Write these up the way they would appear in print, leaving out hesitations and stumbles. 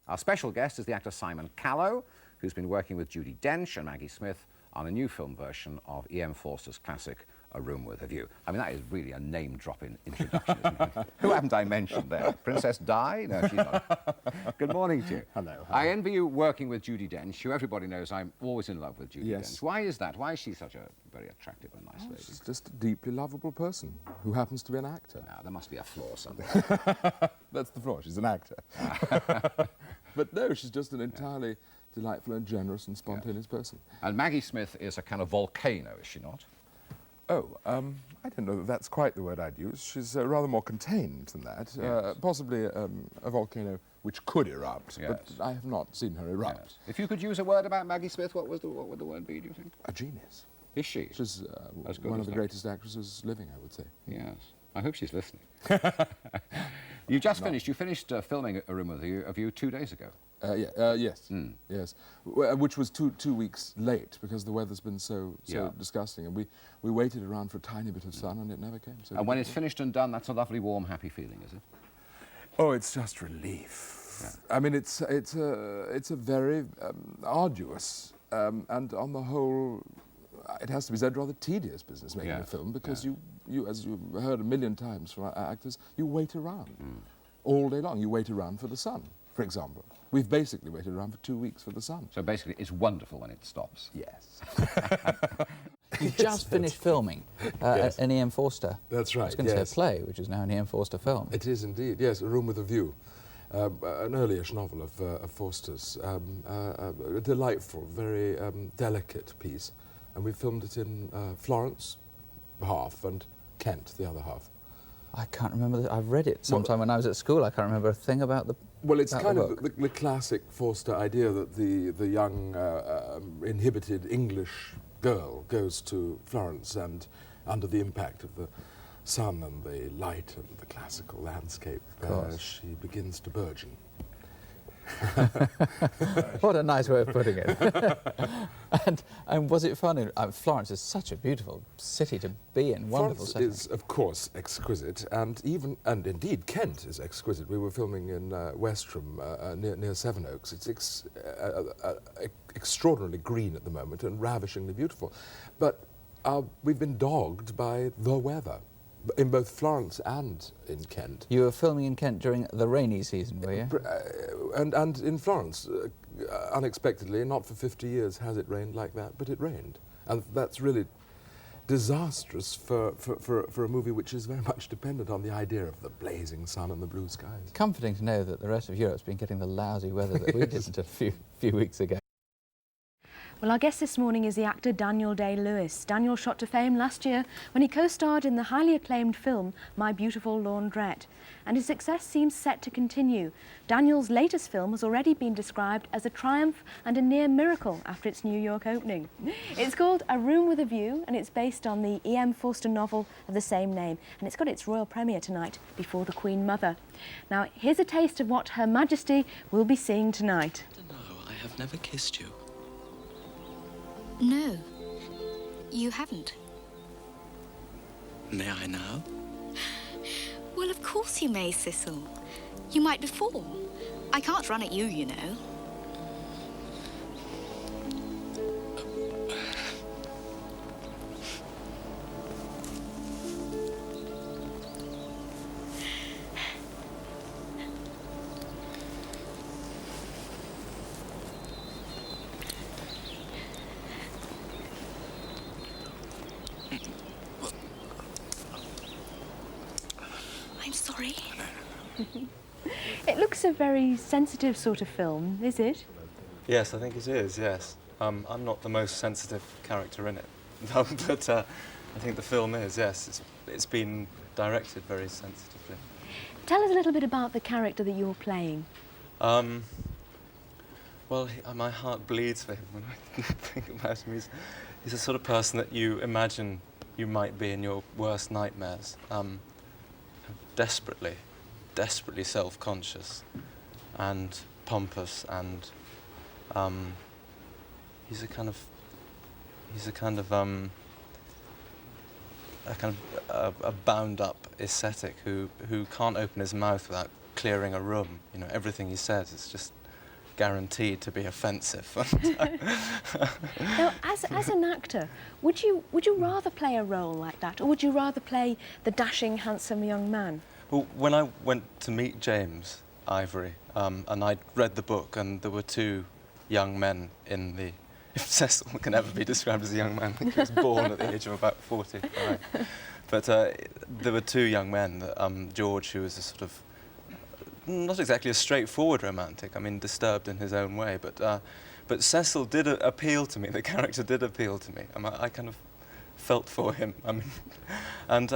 Our special guest is the actor Simon Callow, who's been working with Judi Dench and Maggie Smith on a new film version of E.M. Forster's classic A Room with a View. I mean, that is really a name-dropping introduction, isn't it? Who haven't I mentioned there? Princess Di? No, she's not. Good morning to you. Hello. I envy you working with Judi Dench, who everybody knows I'm always in love with Judi Yes. Dench. Why is that? Why is she such a very attractive and nice lady? She's just a deeply lovable person who happens to be an actor. Now, there must be a flaw somewhere. That's the flaw, she's an actor. But no, she's just an entirely delightful and generous and spontaneous person. And Maggie Smith is a kind of volcano, is she not? Oh, I don't know that that's quite the word I'd use. She's rather more contained than that. Yes. Possibly a volcano which could erupt, Yes. but I have not seen her erupt. Yes. If you could use a word about Maggie Smith, what would the word be, do you think? A genius. Is she? She's As good one as of the that. greatest actresses living, I would say. Yes. I hope she's listening. You just finished. You finished filming A Room with a View 2 days ago. Yes, yes. Which was two weeks late because the weather's been so Yeah. disgusting, and we waited around for a tiny bit of sun, and it never came. So And when it's finished and done, that's a lovely, warm, happy feeling, is it? oh, it's just relief. Yeah. I mean, it's a very arduous and on the whole, it has to be said, rather tedious business making a Yes, film because yeah. you, as you heard a million times from our actors, you wait around all day long. You wait around for the sun, for example. We've basically waited around for 2 weeks for the sun. So basically, it's wonderful when it stops. Yes. You just finished filming Yes. an E.M. Forster. That's I right, was going to yes. say a play, which is now an E.M. Forster film. It is indeed, yes, A Room with a View. An early-ish novel of Forster's. A delightful, very delicate piece. And we filmed it in Florence, half, and Kent, the other half. I can't remember. I've read it sometime when I was at school. I can't remember a thing about the. Well, it's about kind the of book. the classic Forster idea that the young, inhibited English girl goes to Florence and, under the impact of the sun and the light and the classical landscape, course. she begins to burgeon. What a nice way of putting it. and was it fun? Florence is such a beautiful city to be in. Wonderful Florence setting. is, of course, exquisite, and indeed, Kent is exquisite. We were filming in Westerham, near Sevenoaks. It's extraordinarily green at the moment and ravishingly beautiful. But we've been dogged by the weather, in both Florence and in Kent. You were filming in Kent during the rainy season, were you? And in Florence, unexpectedly, not for 50 years has it rained like that, but it rained. And that's really disastrous for a movie which is very much dependent on the idea of the blazing sun and the blue skies. Comforting to know that the rest of Europe's been getting the lousy weather that we did a few weeks ago. Well, our guest this morning is the actor Daniel Day-Lewis. Daniel shot to fame last year when he co-starred in the highly acclaimed film My Beautiful Laundrette, and his success seems set to continue. Daniel's latest film has already been described as a triumph and a near miracle after its New York opening. It's called A Room with a View, and it's based on the E.M. Forster novel of the same name, and it's got its royal premiere tonight before the Queen Mother. Now, here's a taste of what Her Majesty will be seeing tonight. No, I have never kissed you. No, you haven't. May I now? Well, of course you may, Cecil. You might before. I can't run at you, you know. I'm sorry. It looks a very sensitive sort of film, is it? Yes, I think it is, yes. I'm not the most sensitive character in it, but I think the film is, yes. It's been directed very sensitively. Tell us a little bit about the character that you're playing. Well, my heart bleeds for him when I think about him. He's the sort of person that you imagine you might be in your worst nightmares. Desperately self-conscious and pompous, and he's a kind of a bound-up ascetic who can't open his mouth without clearing a room. You know, everything he says is just guaranteed to be offensive. Now, as an actor, would you rather play a role like that, or would you rather play the dashing, handsome young man? Well, when I went to meet James Ivory, and I'd read the book, and there were two young men in the... If Cecil can ever be described as a young man, I think he was born at the age of about 45. But there were two young men, George, who was a sort of, not exactly a straightforward romantic, I mean, disturbed in his own way, but Cecil did appeal to me, the character did appeal to me. I kind of felt for him. I mean, and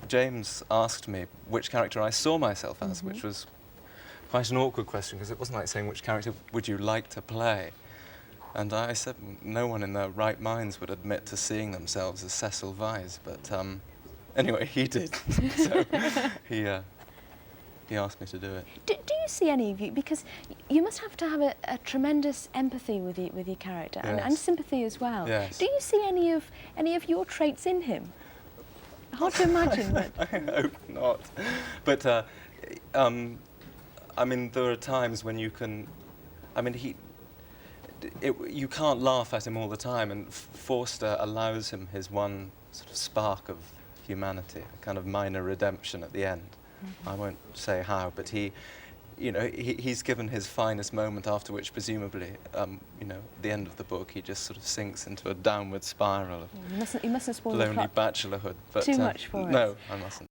James asked me which character I saw myself as, which was quite an awkward question, because it wasn't like saying which character would you like to play. And I said no one in their right minds would admit to seeing themselves as Cecil Vyse, but anyway, he did. So he asked me to do it. Do you see any of you, because you must have to have a tremendous empathy with your character, and sympathy as well. Yes. Do you see any of your traits in him? Hard to imagine, but... I hope not. But I mean, there are times when you can, I mean, you can't laugh at him all the time, and Forster allows him his one sort of spark of humanity, a kind of minor redemption at the end. I won't say how, but he's given his finest moment, after which presumably, at the end of the book, he just sort of sinks into a downward spiral of You mustn't spoil the lonely plot bachelorhood. But, too much for us. No, I mustn't.